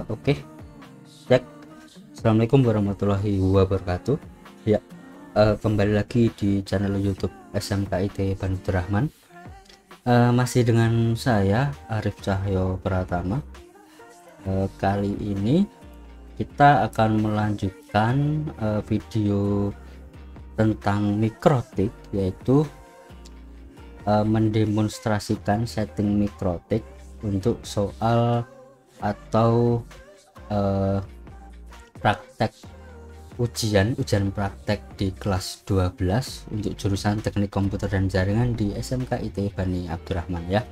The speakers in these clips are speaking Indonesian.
Oke, cek. Assalamualaikum warahmatullahi wabarakatuh. Ya, kembali lagi di channel YouTube SMKIT Banitur Rahman. Masih dengan saya Arif Cahyo Pratama. Kali ini kita akan melanjutkan video tentang mikrotik, yaitu mendemonstrasikan setting mikrotik untuk soal atau praktek ujian praktek di kelas 12 untuk jurusan Teknik Komputer dan Jaringan di SMKIT Bani Abdurrahman ya.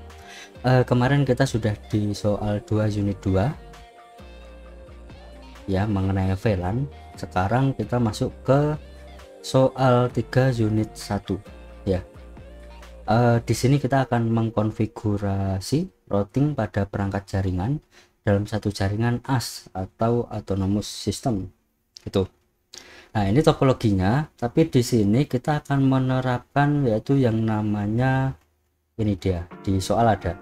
Kemarin kita sudah di soal 2 unit 2 ya, mengenai VLAN. Sekarang kita masuk ke soal 3 unit 1 ya. Di sini kita akan mengkonfigurasi routing pada perangkat jaringan dalam satu jaringan AS atau autonomous system gitu. Nah, ini topologinya, tapi di sini kita akan menerapkan yaitu yang namanya, ini dia di soal ada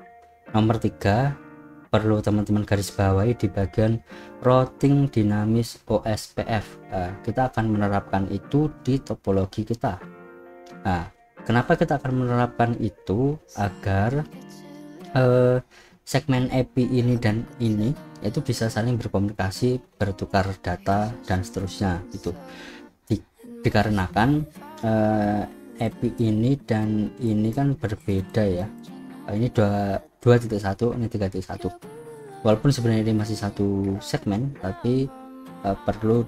nomor 3, perlu teman-teman garis bawahi di bagian routing dinamis OSPF. Kita akan menerapkan itu di topologi kita. Nah, kenapa kita akan menerapkan itu? Agar segmen IP ini dan ini itu bisa saling berkomunikasi, bertukar data dan seterusnya itu. Dikarenakan IP ini dan ini kan berbeda ya. Ini 2.1, ini 3.1. Walaupun sebenarnya ini masih satu segmen, tapi perlu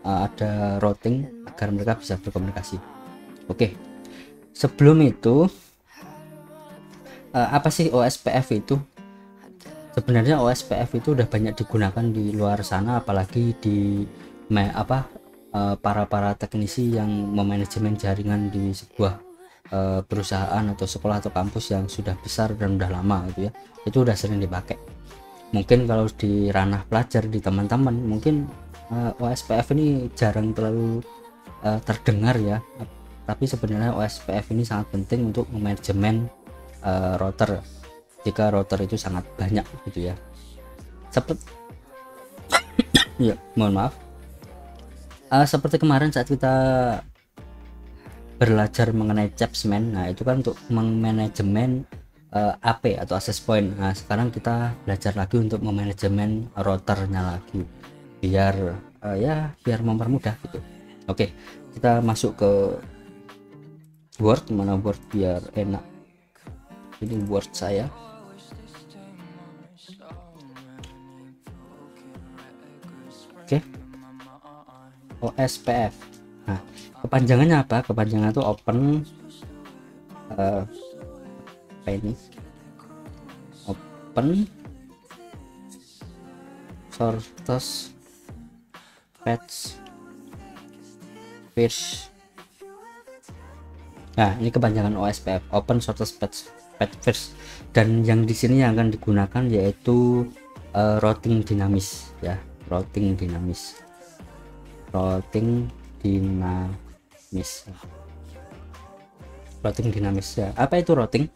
ada routing agar mereka bisa berkomunikasi. Oke, sebelum itu apa sih OSPF itu? Sebenarnya OSPF itu udah banyak digunakan di luar sana, apalagi di para teknisi yang memanajemen jaringan di sebuah perusahaan atau sekolah atau kampus yang sudah besar dan udah lama gitu ya. Itu udah sering dipakai. Mungkin kalau di ranah pelajar di teman-teman mungkin OSPF ini jarang terlalu terdengar ya. Tapi sebenarnya OSPF ini sangat penting untuk memanajemen router jika router itu sangat banyak gitu ya. Seperti ya, mohon maaf. Seperti kemarin saat kita belajar mengenai Chapsman, nah itu kan untuk memanajemen AP atau access point. Nah, sekarang kita belajar lagi untuk memanajemen routernya lagi biar biar mempermudah gitu. Oke, kita masuk ke Word. Mana Word biar enak. Ini Word saya. Oke, OSPF. Nah, kepanjangannya apa? Kepanjangan itu open apa ini? Open source patch first. Nah, ini kepanjangan OSPF, open source patch first. Dan yang di sini yang akan digunakan yaitu routing dinamis ya. Routing dinamis ya. Apa itu routing?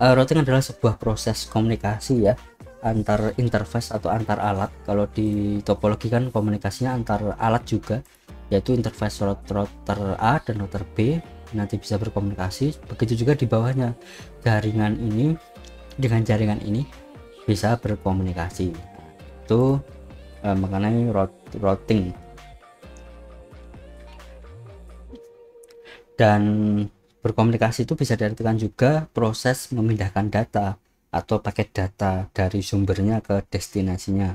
Routing adalah sebuah proses komunikasi ya antar interface atau antar alat. Kalau di topologi kan komunikasinya antar alat juga, yaitu interface router A dan router B nanti bisa berkomunikasi. Begitu juga di bawahnya, jaringan ini dengan jaringan ini bisa berkomunikasi. Itu mengenai routing. Dan berkomunikasi itu bisa diartikan juga proses memindahkan data atau paket data dari sumbernya ke destinasinya.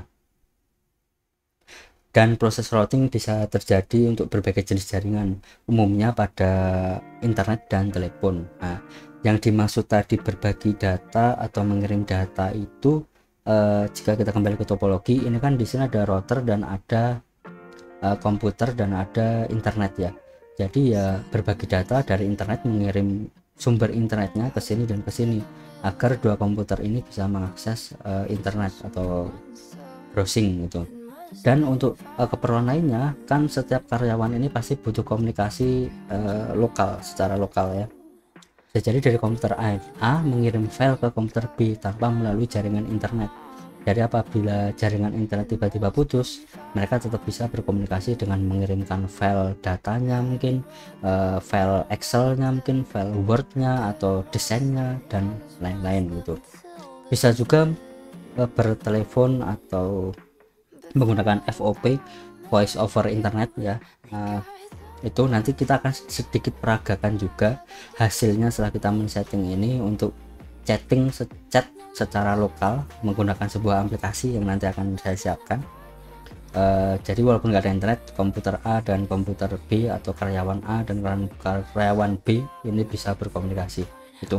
Dan proses routing bisa terjadi untuk berbagai jenis jaringan, umumnya pada internet dan telepon. Nah, yang dimaksud tadi berbagi data atau mengirim data itu jika kita kembali ke topologi, ini kan di sini ada router dan ada komputer dan ada internet ya. Jadi ya berbagi data dari internet, mengirim sumber internetnya ke sini dan ke sini agar dua komputer ini bisa mengakses internet atau browsing gitu. Dan untuk keperluan lainnya kan setiap karyawan ini pasti butuh komunikasi lokal, secara lokal ya. Bisa jadi dari komputer A mengirim file ke komputer B tanpa melalui jaringan internet. Jadi apabila jaringan internet tiba-tiba putus, mereka tetap bisa berkomunikasi dengan mengirimkan file datanya, mungkin file Excelnya, mungkin file Wordnya atau desainnya dan lain-lain gitu. Bisa juga bertelepon atau menggunakan VoIP, voice over internet ya. Itu nanti kita akan sedikit peragakan juga hasilnya setelah kita men-setting ini untuk chatting chat secara lokal menggunakan sebuah aplikasi yang nanti akan saya siapkan. Jadi walaupun nggak ada internet, komputer A dan komputer B atau karyawan A dan karyawan B ini bisa berkomunikasi itu.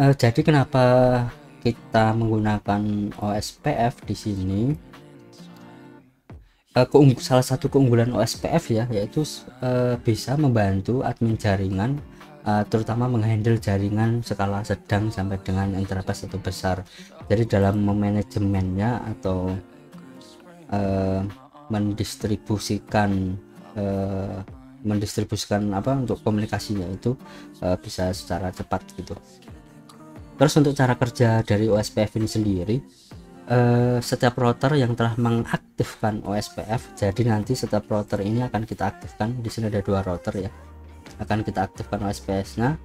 Jadi kenapa kita menggunakan OSPF di sini? Salah satu keunggulan OSPF ya, yaitu bisa membantu admin jaringan, terutama menghandle jaringan skala sedang sampai dengan enterprise atau besar. Jadi dalam memanajemennya atau mendistribusikan apa untuk komunikasinya itu bisa secara cepat gitu. Terus untuk cara kerja dari OSPF ini sendiri, setiap router yang telah mengaktifkan OSPF, jadi nanti setiap router ini akan kita aktifkan. Di sini ada 2 router ya, akan kita aktifkan OSPF-nya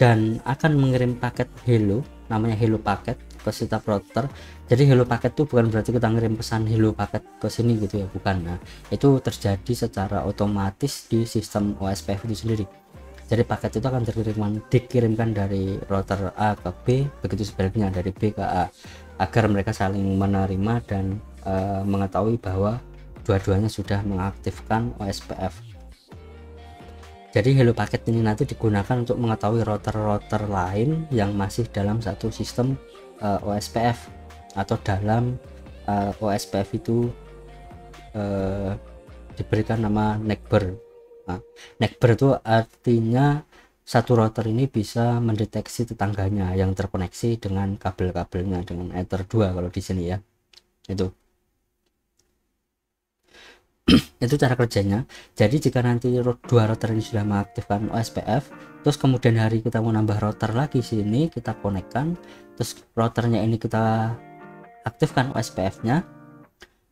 dan akan mengirim paket hello, namanya hello paket ke setiap router. Jadi hello paket itu bukan berarti kita ngirim pesan hello paket ke sini gitu ya, bukan. Nah, itu terjadi secara otomatis di sistem OSPF itu sendiri. Jadi paket itu akan dikirimkan dari router A ke B, begitu sebaliknya dari B ke A, agar mereka saling menerima dan mengetahui bahwa dua-duanya sudah mengaktifkan OSPF. Jadi hello paket ini nanti digunakan untuk mengetahui router-router lain yang masih dalam satu sistem OSPF atau dalam OSPF itu diberikan nama neighbor. Nah, neighbor itu artinya satu router ini bisa mendeteksi tetangganya yang terkoneksi dengan kabel-kabelnya dengan Ether 2 kalau di sini ya. Itu cara kerjanya. Jadi jika nanti 2 router ini sudah mengaktifkan OSPF, terus kemudian hari kita mau nambah router lagi sini, kita konekkan, terus routernya ini kita aktifkan OSPF-nya,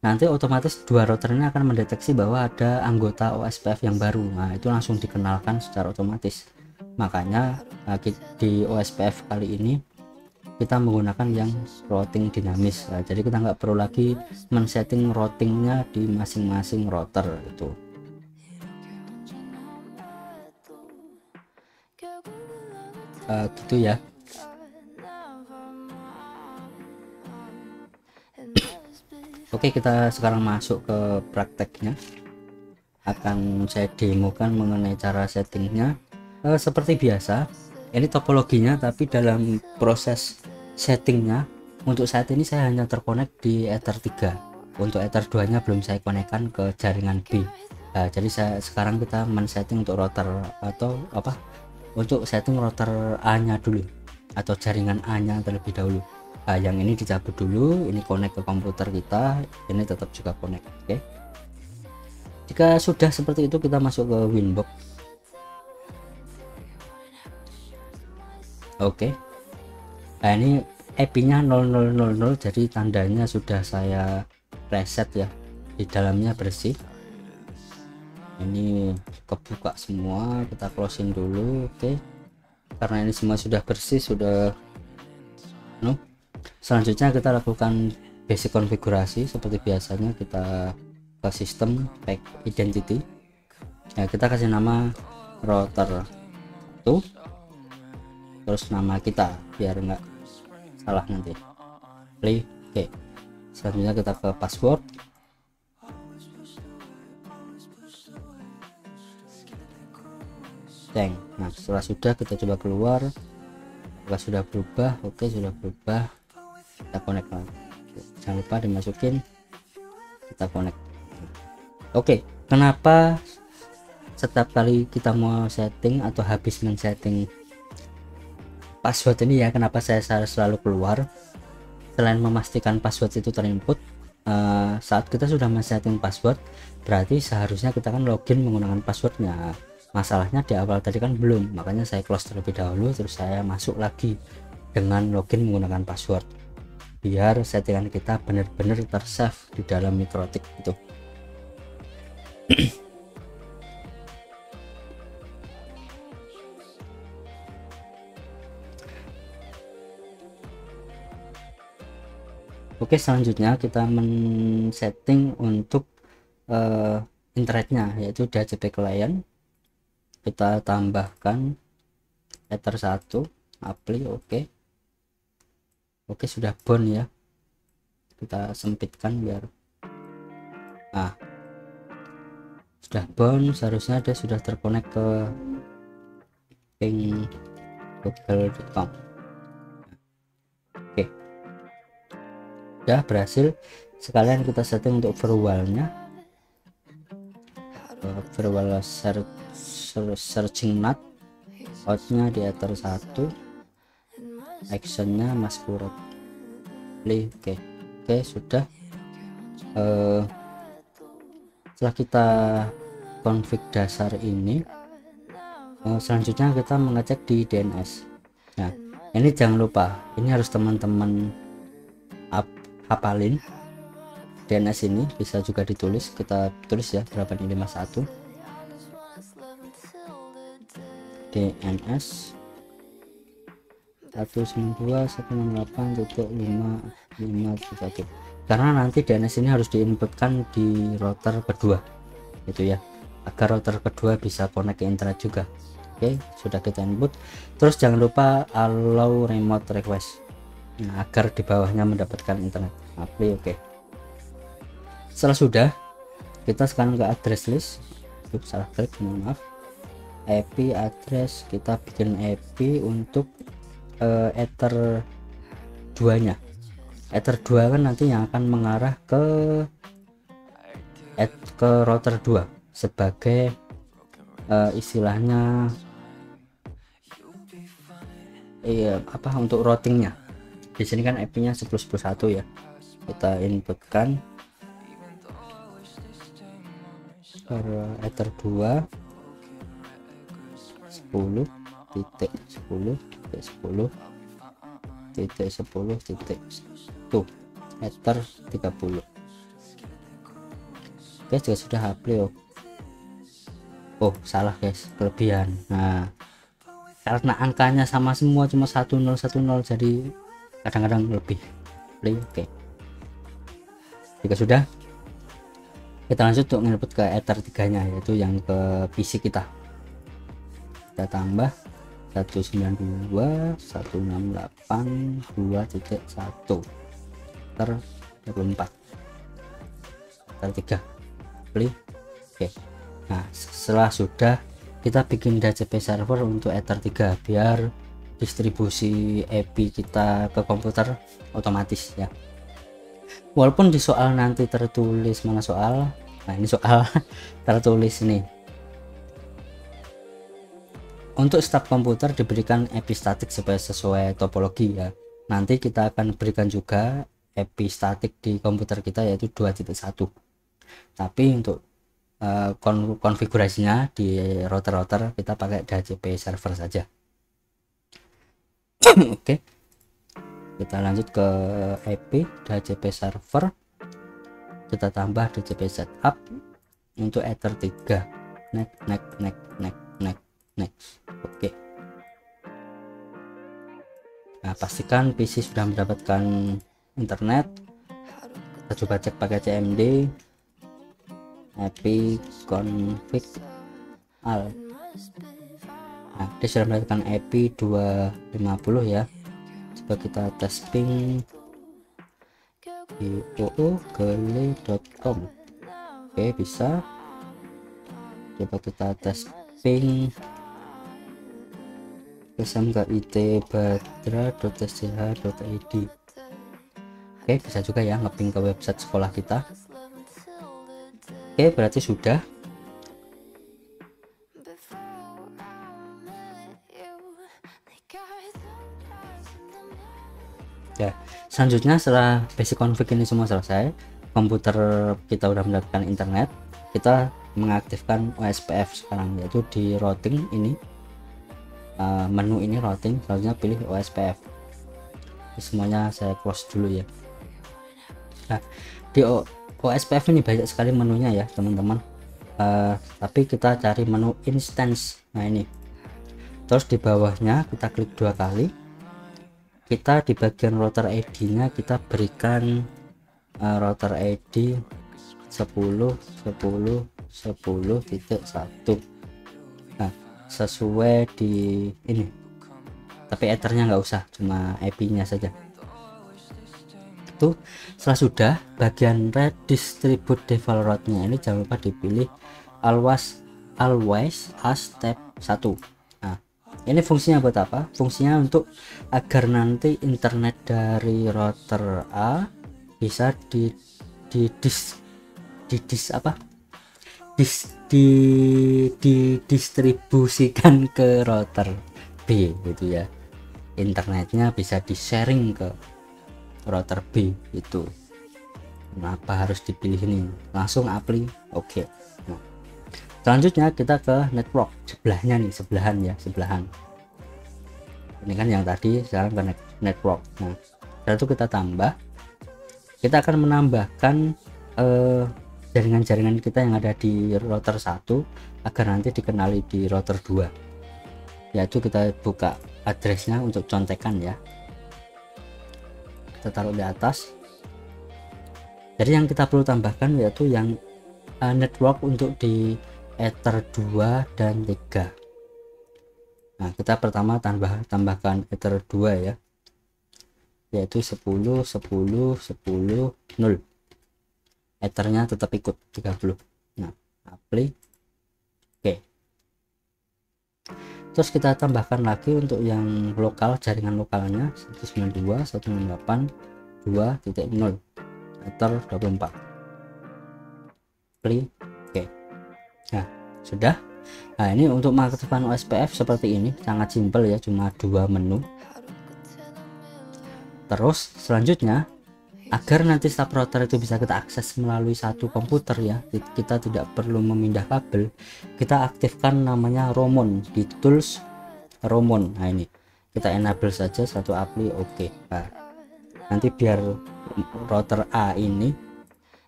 nanti otomatis 2 router ini akan mendeteksi bahwa ada anggota OSPF yang baru. Nah, itu langsung dikenalkan secara otomatis. Makanya di OSPF kali ini kita menggunakan yang routing dinamis. Nah, jadi kita nggak perlu lagi men-setting routingnya di masing-masing router itu. Gitu ya. Oke, kita sekarang masuk ke prakteknya. Akan saya demokan mengenai cara settingnya. Seperti biasa, ini topologinya, tapi dalam proses settingnya untuk saat ini saya hanya terkonek di Ether 3. Untuk Ether 2 nya belum saya konekkan ke jaringan B. Jadi sekarang kita men-setting untuk router atau apa, untuk setting router A nya dulu atau jaringan A nya terlebih dahulu. Yang ini dicabut dulu, ini connect ke komputer kita, ini tetap juga connect. Oke. Jika sudah seperti itu, kita masuk ke Winbox. Oke. Nah, ini IP-nya 0000, jadi tandanya sudah saya reset ya. Di dalamnya bersih. Ini kebuka semua, kita closing dulu. Oke. Karena ini semua sudah bersih, sudah selanjutnya kita lakukan basic konfigurasi seperti biasanya. Kita ke sistem pack identity ya, kita kasih nama router 1, terus nama kita biar enggak salah nanti, play. Oke. Selanjutnya kita ke password. Nah, setelah sudah kita coba keluar, apakah sudah berubah. Oke, sudah berubah. Kita connect lagi, jangan lupa dimasukin, kita connect. Oke, kenapa setiap kali kita mau setting atau habis men-setting password ini ya, kenapa saya selalu keluar? Selain memastikan password itu terinput, saat kita sudah men-setting password, berarti seharusnya kita kan login menggunakan passwordnya. Masalahnya di awal tadi kan belum, makanya saya close terlebih dahulu, terus saya masuk lagi dengan login menggunakan password, biar settingan kita benar-benar tersave di dalam MikroTik itu. Oke, selanjutnya kita men-setting untuk internetnya, yaitu DHCP client. Kita tambahkan Ether 1 apply. Oke, sudah bound ya, kita sempitkan biar sudah bound, seharusnya dia sudah terkonek ke ping google.com. Oke, ya berhasil. Sekalian kita setting untuk firewallnya, firewall searching NAT, outnya di Ether 1, actionnya masquerade play. Oke, sudah. Setelah kita config dasar ini, selanjutnya kita mengecek di DNS. Nah, ini jangan lupa, ini harus teman-teman hafalin. DNS ini bisa juga ditulis, kita tulis ya 8251 DNS 192.168.551, karena nanti DNS ini harus diinputkan di router kedua itu ya, agar router kedua bisa connect ke internet juga. Oke, sudah kita input. Terus jangan lupa allow remote request, nah, agar di bawahnya mendapatkan internet apply. Oke, setelah sudah, kita sekarang ke address list. Salah klik, mohon maaf. IP address, kita bikin IP untuk Ether 2 nya. Ether 2 kan nanti yang akan mengarah ke router 2 sebagai istilahnya untuk routingnya. Di sini kan IP nya 10.10.1 ya, kita inputkan Ether 2 10.10.10.10 Ether 30. Oke, juga sudah upload. Oh, salah guys, kelebihan. Nah, karena angkanya sama semua, cuma 1010, jadi kadang-kadang lebih. Oke, jika sudah, kita lanjut untuk input ke Ether 3 nya, yaitu yang ke PC kita. Kita tambah 192.168.2.1 Ether 24 Ether 3 beli. Oke, nah setelah sudah, kita bikin DHCP server untuk Ether 3 biar distribusi IP kita ke komputer otomatis ya. Walaupun di soal nanti tertulis, mana soal, nah ini soal tertulis nih, untuk staf komputer diberikan IP statik supaya sesuai topologi ya. Nanti kita akan berikan juga IP statik di komputer kita, yaitu 2.1. Tapi untuk konfigurasinya di router-router kita pakai DHCP server saja. Oke, kita lanjut ke IP DHCP server. Kita tambah DHCP setup untuk Ether 3. Next. Oke. Nah, pastikan PC sudah mendapatkan internet. Kita coba cek pakai CMD IP config al. Nah, dia sudah mendapatkan IP 250 ya. Coba kita tes ping di oogele.com. Oke, bisa. Coba kita tes ping smkitbadra.sch.id. Oke, bisa juga ya ngeping ke website sekolah kita. Oke, berarti sudah. Ya, selanjutnya setelah basic config ini semua selesai, komputer kita udah mendapatkan internet, kita mengaktifkan OSPF sekarang, yaitu di routing ini, menu ini routing, selanjutnya pilih OSPF. Semuanya saya close dulu ya. Nah, di OSPF ini banyak sekali menunya ya teman-teman, tapi kita cari menu instance. Nah ini, terus di bawahnya kita klik 2 kali, kita di bagian router ID nya kita berikan router ID 10.10.10.1. nah sesuai di ini, tapi ethernya nggak usah, cuma IP nya saja. Itu setelah sudah, bagian redistribute default route nya ini jangan lupa dipilih always as tab 1. Nah ini fungsinya buat apa? Fungsinya untuk agar nanti internet dari router A bisa didistribusikan ke router B gitu ya. Internetnya bisa di sharing ke router B itu. Kenapa harus dipilih ini? Langsung apply, oke. Nah, selanjutnya kita ke network, sebelahnya nih, sebelahan. Ini kan yang tadi, sekarang ke network. Nah, setelah itu kita tambah, kita akan menambahkan jaringan-jaringan kita yang ada di router 1 agar nanti dikenali di router 2, yaitu kita buka addressnya untuk contekan ya, kita taruh di atas. Jadi yang kita perlu tambahkan yaitu yang network untuk di ether 2 dan 3. Nah kita pertama tambahkan ether 2 ya, yaitu 10.10.10.0. ethernya tetap ikut 30. Nah apply, oke. Terus kita tambahkan lagi untuk yang lokal, jaringan lokalnya 192.168.2.0 ether 24. Apply, oke. Nah sudah. Nah ini untuk mengaktifkan OSPF seperti ini, sangat simpel ya, cuma 2 menu. Terus selanjutnya, agar nanti sub router itu bisa kita akses melalui satu komputer ya, kita tidak perlu memindah kabel, kita aktifkan namanya Romon di tools Romon. Nah ini kita enable saja, satu apply, oke. Nah, nanti biar router A ini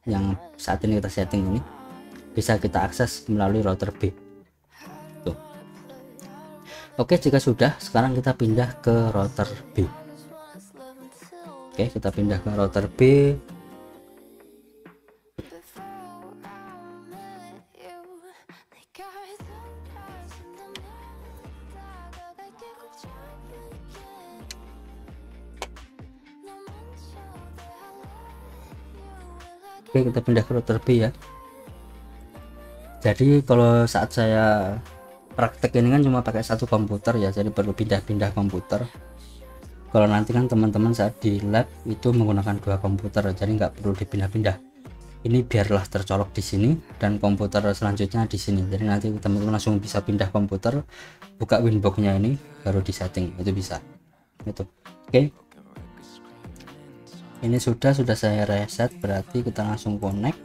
yang saat ini kita setting ini bisa kita akses melalui router B. Tuh. Oke, jika sudah, sekarang kita pindah ke router B. Oke, kita pindah ke router B. Oke, kita pindah ke router B ya. Jadi kalau saat saya praktek ini kan cuma pakai satu komputer ya, jadi perlu pindah-pindah komputer. Kalau nanti kan teman-teman saat di lab itu menggunakan 2 komputer, jadi nggak perlu dipindah-pindah. Ini biarlah tercolok di sini dan komputer selanjutnya di sini. Jadi nanti teman-teman langsung bisa pindah komputer, buka Winbox-nya ini, baru di setting, itu bisa. Itu, oke. Ini sudah saya reset, berarti kita langsung connect.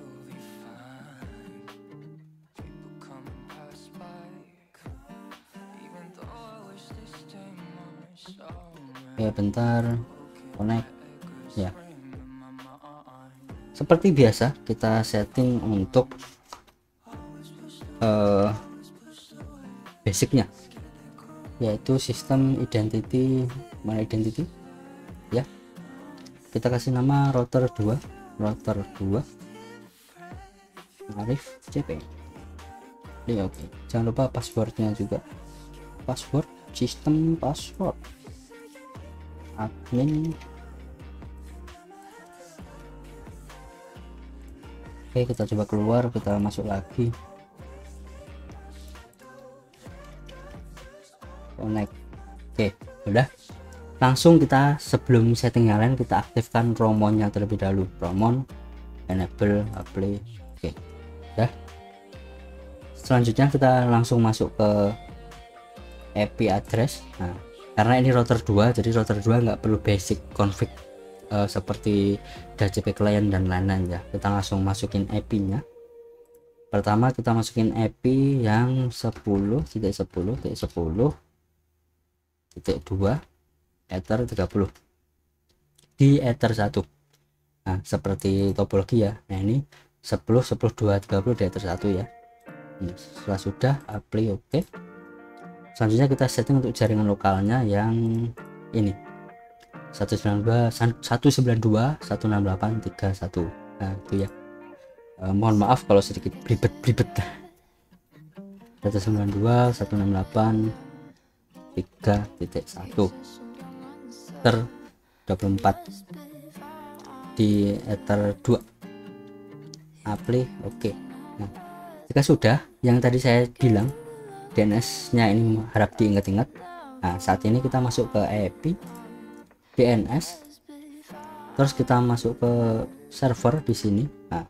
Ya bentar, connect ya. Seperti biasa kita setting untuk basicnya, yaitu sistem identity, mana identity ya, kita kasih nama router 2 Arif CP ini, oke. Jangan lupa passwordnya juga, password sistem password admin. Oke, kita coba keluar, kita masuk lagi, connect. Oke, udah. Langsung kita sebelum setting yang lain kita aktifkan Romonnya terlebih dahulu. Romon enable apply, oke, udah. Selanjutnya kita langsung masuk ke IP address. Nah karena ini router 2, jadi router 2 nggak perlu basic config seperti DHCP client dan lain-lain ya. Kita langsung masukin IP nya. Pertama kita masukin IP yang 10.10.10.2 Ether 30 di Ether 1. Nah seperti topologi ya. Nah ini 10 10 2 30 di Ether 1 ya. Ini setelah sudah apply oke. Selanjutnya kita setting untuk jaringan lokalnya yang ini 192.168.31. Nah itu ya. Mohon maaf kalau sedikit blibet 192.168.3.1 Ether 24 di Ether 2 apply oke. Nah jika sudah, yang tadi saya bilang DNS nya ini harap diingat-ingat. Nah saat ini kita masuk ke IP DNS, terus kita masuk ke server di sini. Nah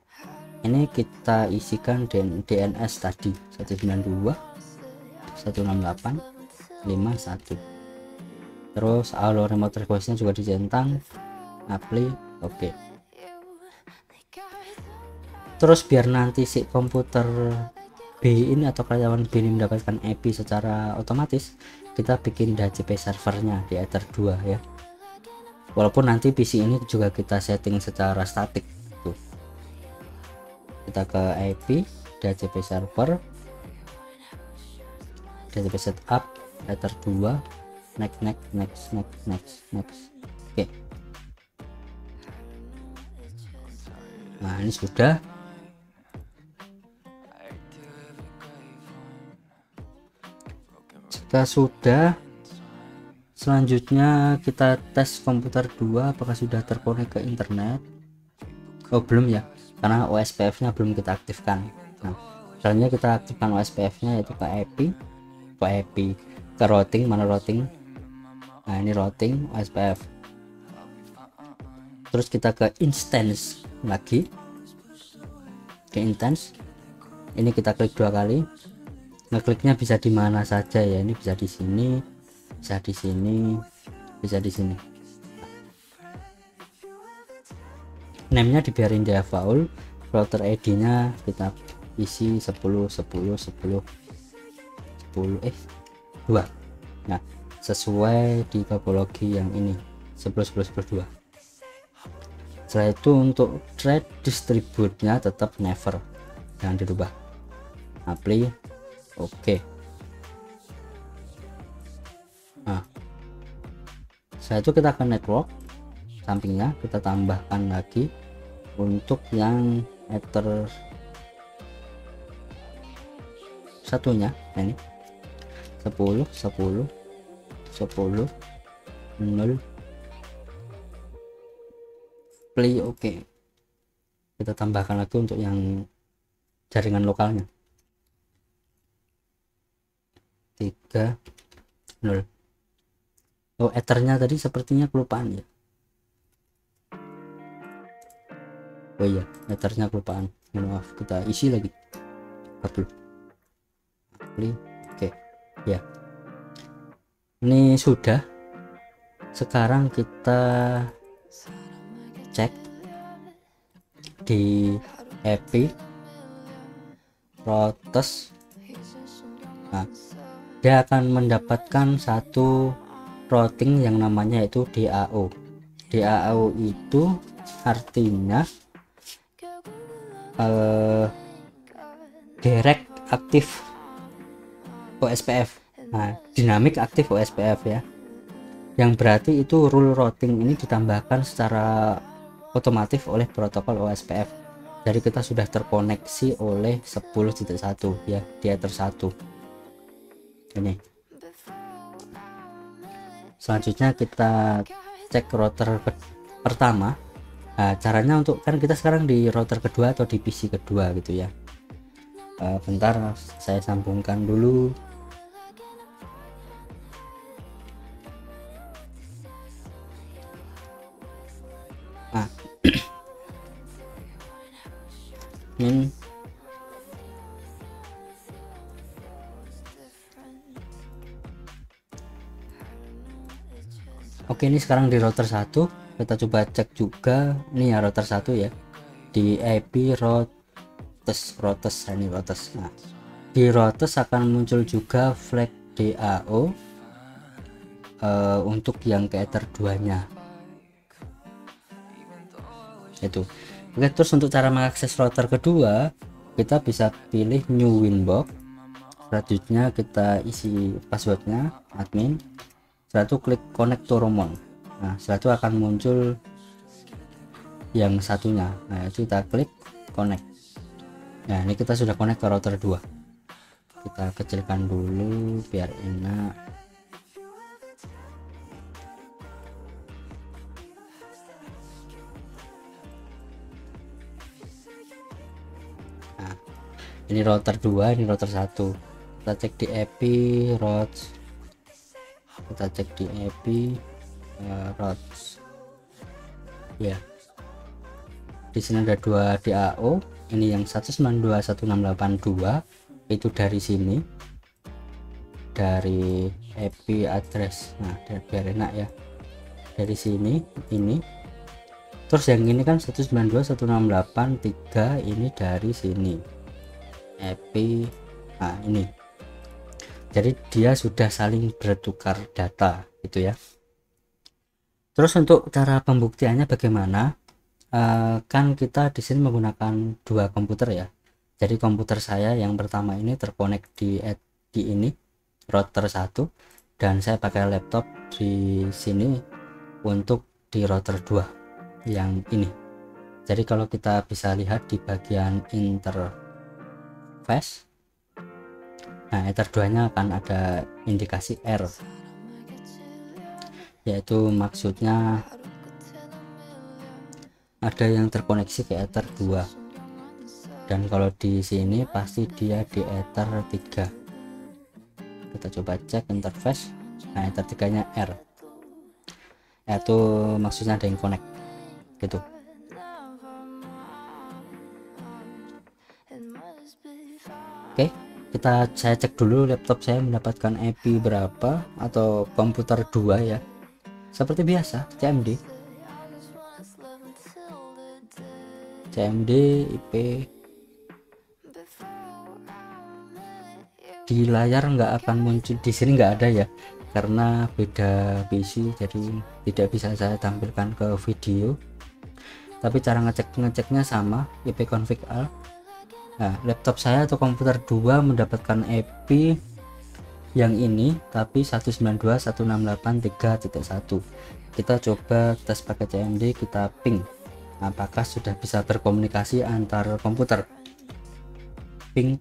ini kita isikan DNS tadi 192.168.51. terus allow remote requestnya juga dicentang apply oke. Terus biar nanti si komputer B ini atau karyawan B ini mendapatkan IP secara otomatis, kita bikin DHCP servernya di Ether 2 ya. Walaupun nanti PC ini juga kita setting secara statik tuh. Kita ke IP DHCP server, DHCP setup Ether 2, next. Oke. Nah ini sudah. Jika sudah, selanjutnya kita tes komputer 2 apakah sudah terkonek ke internet. Oh belum ya, karena OSPF nya belum kita aktifkan. Nah selanjutnya kita aktifkan OSPF nya yaitu ke IP ke routing. Mana routing? Nah ini routing OSPF. Terus kita ke instance lagi, ke instance ini kita klik 2 kali. Ngekliknya bisa di mana saja ya, ini bisa di sini, bisa di sini, bisa di sini. Name-nya dibiarin default, router ID-nya kita isi 10 2. Nah, sesuai di topologi yang ini 10 10 10 2. Setelah itu untuk thread distribute-nya tetap never, jangan dirubah. Apply oke. Nah setelah itu kita ke network, sampingnya kita tambahkan lagi untuk yang Ether satunya. Nah, ini 10 10 10 0 play oke. Kita tambahkan lagi untuk yang jaringan lokalnya 3 0. Oh ethernya tadi sepertinya kelupaan ya. Oh iya ethernya kelupaan, maaf, kita isi lagi 40. Oke ya, ini sudah. Sekarang kita cek di IP Protes. Nah dia akan mendapatkan satu routing yang namanya itu DAO. DAO itu artinya direct aktif OSPF. Nah dinamik aktif OSPF ya, yang berarti itu rule routing ini ditambahkan secara otomatis oleh protokol OSPF. Jadi kita sudah terkoneksi oleh 10.1 ya di Ether 1 ini. Selanjutnya kita cek router pertama. Nah, caranya untuk, kan kita sekarang di router kedua atau di PC kedua gitu ya. Bentar saya sambungkan dulu. Nah min oke, ini sekarang di router 1. kita coba cek juga ini ya router 1 ya, di IP routes ini routes. Nah di routes akan muncul juga flag DAO untuk yang ke Ether 2 nya itu. Oke, terus untuk cara mengakses router kedua kita bisa pilih new winbox, selanjutnya kita isi passwordnya admin, setelah itu klik connect to Roamon. Nah setelah itu akan muncul yang satunya, nah itu kita klik connect. Nah ini kita sudah connect ke router 2, kita kecilkan dulu biar enak. Nah ini router 2, ini router 1. Kita cek di IP routes, kita cek di IP routes ya. Di sini ada 2 DAO, ini yang 192.168.2 itu dari sini, dari IP address. Nah biar enak ya, dari sini ini. Terus yang ini kan 192.168.3 ini dari sini IP. Nah ini jadi dia sudah saling bertukar data gitu ya. Terus untuk cara pembuktiannya bagaimana? Kan kita di sini menggunakan 2 komputer ya. Jadi komputer saya yang pertama ini terkonek di ini router 1, dan saya pakai laptop di sini untuk di router 2 yang ini. Jadi kalau kita bisa lihat di bagian interface, nah Ether 2 nya akan ada indikasi R, yaitu maksudnya ada yang terkoneksi ke Ether 2, dan kalau di sini pasti dia di Ether 3. Kita coba cek interface. Nah Ether 3 nya R, yaitu maksudnya ada yang connect gitu. Oke, saya cek dulu laptop saya mendapatkan IP berapa, atau komputer 2 ya, seperti biasa CMD IP. Di layar nggak akan muncul, di sini nggak ada ya karena beda PC, jadi tidak bisa saya tampilkan ke video, tapi cara ngeceknya sama, IP config all. Nah laptop saya atau komputer 2 mendapatkan IP yang ini, tapi 192.168.3.1. kita coba tes pakai CMD, kita ping apakah sudah bisa berkomunikasi antar komputer. Ping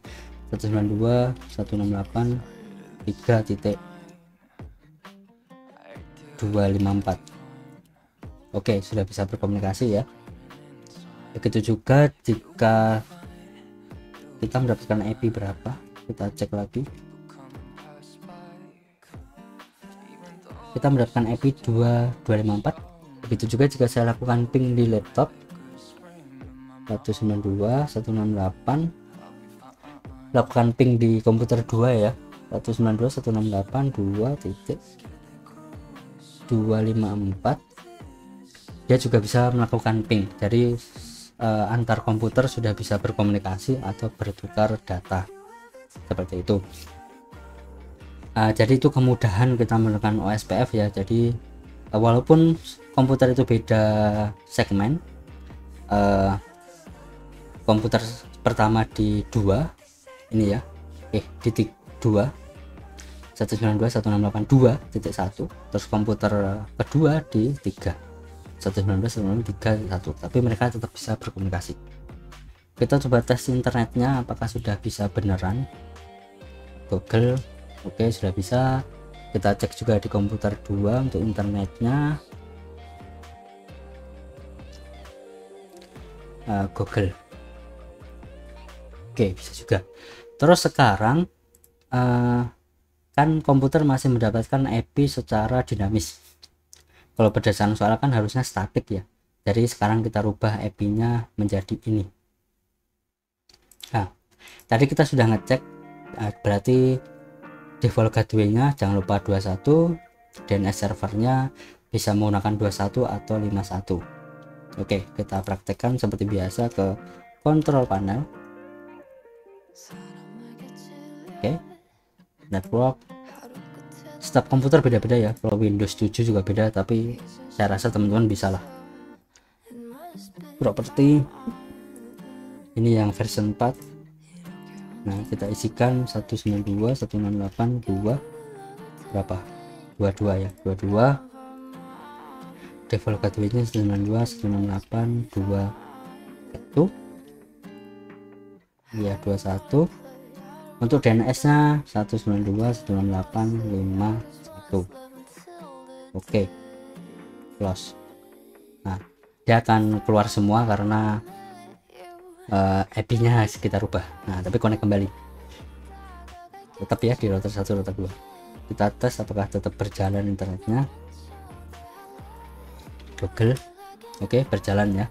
192.168.3.254. Oke, sudah bisa berkomunikasi ya. Begitu juga jika kita mendapatkan IP berapa, kita cek lagi. Kita mendapatkan IP 2254. Begitu juga jika saya lakukan ping di laptop 192.168, lakukan ping di komputer 2 ya 192.168.2.254, dia juga bisa melakukan ping. Jadi antar komputer sudah bisa berkomunikasi atau bertukar data seperti itu. Jadi itu kemudahan kita menggunakan OSPF ya. Jadi walaupun komputer itu beda segmen, komputer pertama di 2 ini ya, di 2 192.168.2.1, terus komputer kedua di 3 192.168.3.1, tapi mereka tetap bisa berkomunikasi. Kita coba tes internetnya apakah sudah bisa beneran. Google, oke sudah bisa. Kita cek juga di komputer 2 untuk internetnya. Google, oke bisa juga. Terus sekarang kan komputer masih mendapatkan IP secara dinamis. Kalau berdasarkan soal kan harusnya statik ya, jadi sekarang kita rubah IP nya menjadi ini. Nah tadi kita sudah ngecek, berarti default gateway nya jangan lupa 21, DNS servernya bisa menggunakan 21 atau 51. Oke, kita praktekkan seperti biasa ke kontrol panel. Oke, network. Setiap komputer beda-beda ya, kalau Windows 7 juga beda, tapi saya rasa teman-teman bisa lah. Properti ini yang version 4. Nah, kita isikan 192 168 2 berapa, 22 ya, 22. Default gateway-nya 192 168 2 1 ya, 21. Untuk DNS nya 192 168 51. Oke, close. Nah, dia akan keluar semua karena IP nya kita rubah. Nah, tapi connect kembali tetap ya di router 1 router 2. Kita tes apakah tetap berjalan internetnya. Google. Oke, berjalan ya,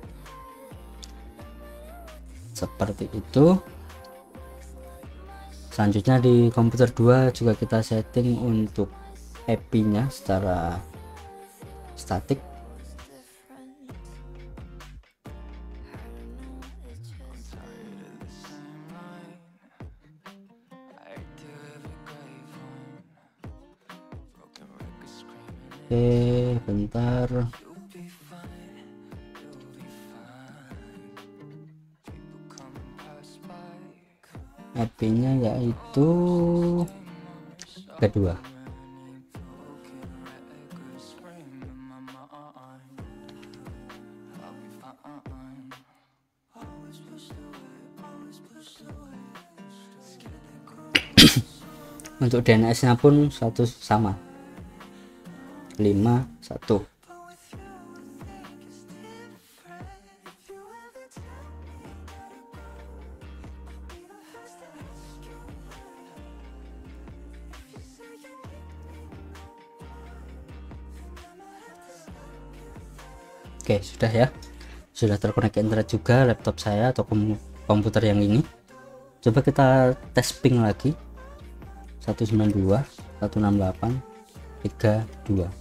seperti itu. Selanjutnya di komputer 2 juga kita setting untuk IP nya secara statik. Oke, bentar. IP-nya yaitu kedua. Untuk DNS-nya pun satu sama, 51. Oke, sudah ya, sudah terkonek ke internet juga laptop saya atau komputer yang ini. Coba kita tes ping lagi, 192 168 32.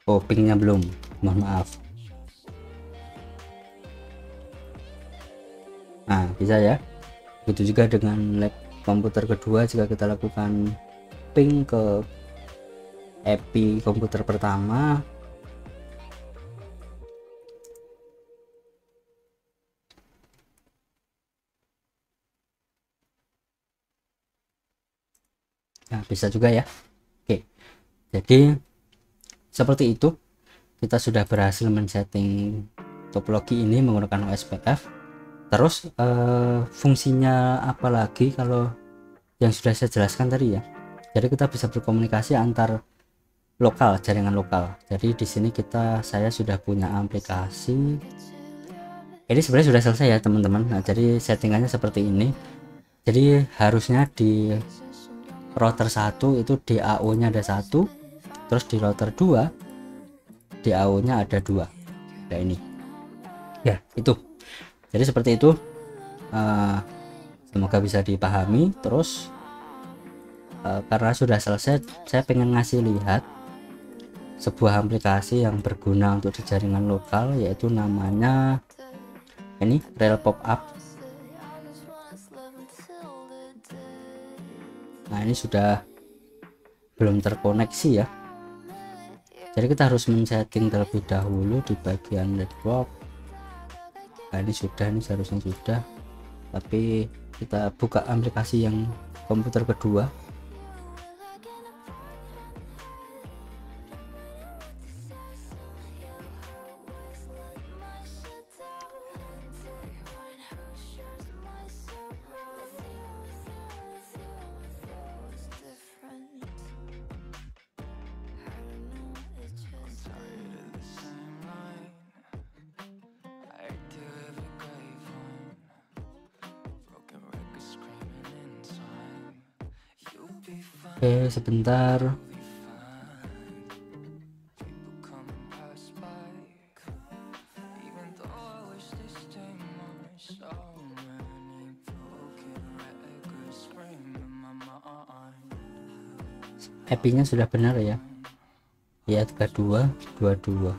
Oh, pingnya belum, mohon maaf. Nah, bisa ya. Begitu juga dengan lab komputer kedua, jika kita lakukan ping ke IP komputer pertama, nah bisa juga ya. Oke, jadi seperti itu, kita sudah berhasil men-setting topologi ini menggunakan OSPF. Terus fungsinya apalagi kalau yang sudah saya jelaskan tadi ya. Jadi kita bisa berkomunikasi antar lokal, jaringan lokal. Jadi di sini saya sudah punya aplikasi. Ini sebenarnya sudah selesai ya teman-teman. Nah, jadi settingannya seperti ini. Jadi harusnya di router 1 itu DAO nya ada 1, terus di router 2 DAO nya ada 2. Nah, ini ya, itu. Jadi seperti itu. Semoga bisa dipahami. Terus karena sudah selesai, saya pengen ngasih lihat sebuah aplikasi yang berguna untuk di jaringan lokal, yaitu namanya ini Rel Pop-up. Nah, ini sudah belum terkoneksi ya, jadi kita harus men-setting terlebih dahulu di bagian network. Nah, ini sudah, ini seharusnya sudah, tapi kita buka aplikasi yang komputer kedua. Oke, sebentar. IP-nya sudah benar ya. ya 32 22.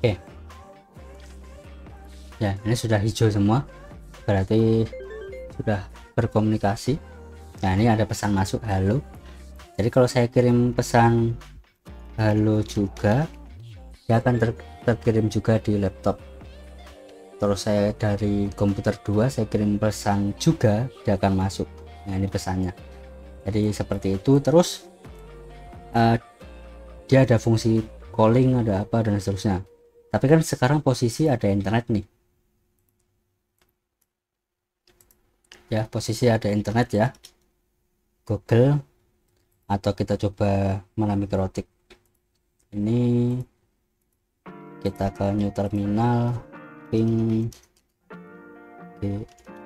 Oke ya, ini sudah hijau semua, berarti sudah berkomunikasi. Nah, ini ada pesan masuk halo. Jadi kalau saya kirim pesan halo juga, dia akan terkirim juga di laptop. Terus saya dari komputer 2 saya kirim pesan juga, dia akan masuk. Nah, ini pesannya. Jadi seperti itu. Terus dia ada fungsi calling, ada apa dan seterusnya. Tapi kan sekarang posisi ada internet nih ya, posisi ada internet ya, Google, atau kita coba mana mikrotik. Ini kita ke new terminal, ping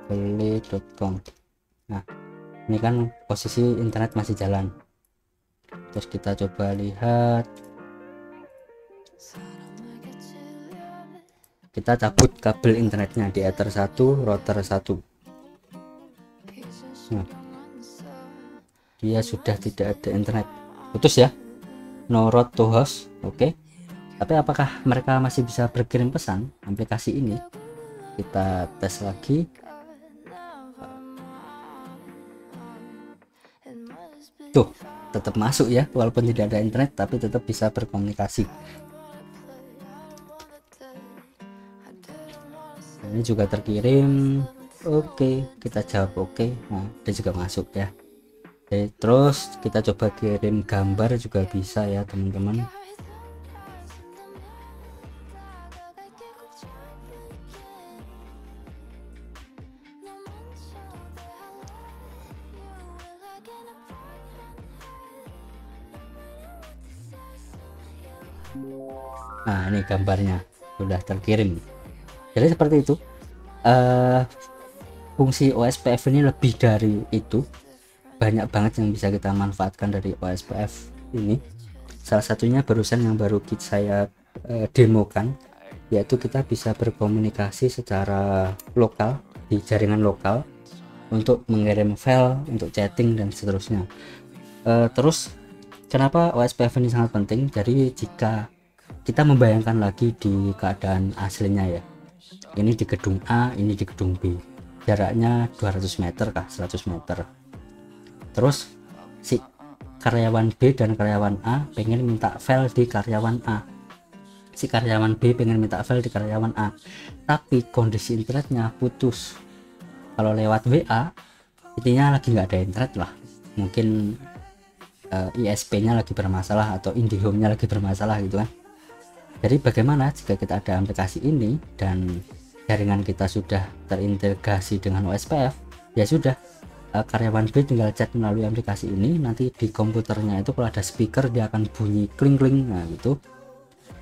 google.com. Nah, ini kan posisi internet masih jalan. Terus kita coba lihat, kita cabut kabel internetnya di ether 1 router 1. Nah, dia sudah tidak ada internet, putus ya, no route to host. Oke. Tapi apakah mereka masih bisa berkirim pesan aplikasi ini? Kita tes lagi. Tuh, tetap masuk ya, walaupun tidak ada internet tapi tetap bisa berkomunikasi. Ini juga terkirim. Oke, kita jawab oke. Nah, dia juga masuk ya. Oke, terus kita coba kirim gambar juga bisa ya teman-teman. Nah, ini gambarnya sudah terkirim. Jadi seperti itu. Fungsi OSPF ini lebih dari itu, banyak banget yang bisa kita manfaatkan dari OSPF ini. Salah satunya barusan yang baru saya demokan, yaitu kita bisa berkomunikasi secara lokal di jaringan lokal untuk mengirim file, untuk chatting dan seterusnya. Terus kenapa OSPF ini sangat penting? Jadi jika kita membayangkan lagi di keadaan aslinya ya, ini di gedung A, ini di gedung B, jaraknya 200 meter kah, 100 meter. Terus si karyawan B dan karyawan A pengen minta file di karyawan A, si karyawan B pengen minta file di karyawan A, tapi kondisi internetnya putus. Kalau lewat WA intinya lagi nggak ada internet lah, mungkin ISP nya lagi bermasalah atau IndiHome nya lagi bermasalah gitu kan. Jadi bagaimana jika kita ada aplikasi ini dan jaringan kita sudah terintegrasi dengan OSPF, ya sudah, karyawan B tinggal chat melalui aplikasi ini, nanti di komputernya itu kalau ada speaker dia akan bunyi kling-kling, nah gitu,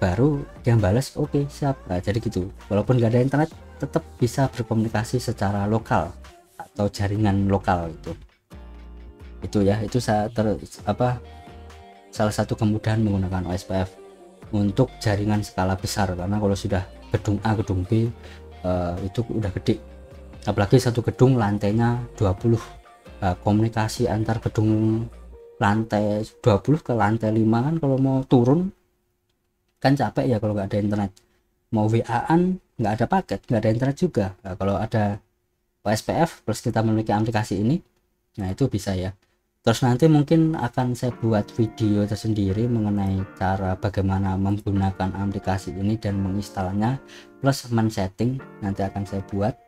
baru dia balas oke, siap. Nah, jadi gitu, walaupun nggak ada internet tetap bisa berkomunikasi secara lokal atau jaringan lokal itu ya, itu salah satu kemudahan menggunakan OSPF untuk jaringan skala besar. Karena kalau sudah gedung A, gedung B itu udah gede, apalagi satu gedung lantainya 20, komunikasi antar gedung lantai 20 ke lantai 5 kan kalau mau turun kan capek ya kalau nggak ada internet, mau WA-an nggak ada paket, nggak ada internet juga. Nah, kalau ada OSPF plus kita memiliki aplikasi ini, nah itu bisa ya. Terus nanti mungkin akan saya buat video tersendiri mengenai cara bagaimana menggunakan aplikasi ini dan menginstalnya plus men-setting, nanti akan saya buat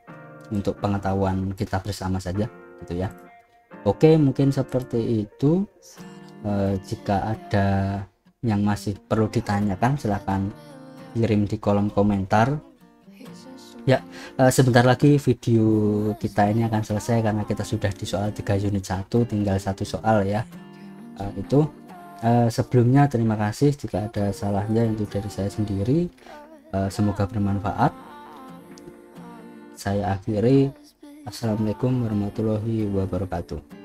untuk pengetahuan kita bersama saja gitu ya. Oke, mungkin seperti itu. Jika ada yang masih perlu ditanyakan silahkan kirim di kolom komentar ya. Sebentar lagi video kita ini akan selesai karena kita sudah di soal 3 unit 1, tinggal satu soal ya. Sebelumnya terima kasih jika ada salahnya itu dari saya sendiri. Semoga bermanfaat. Saya akhiri. Assalamualaikum warahmatullahi wabarakatuh.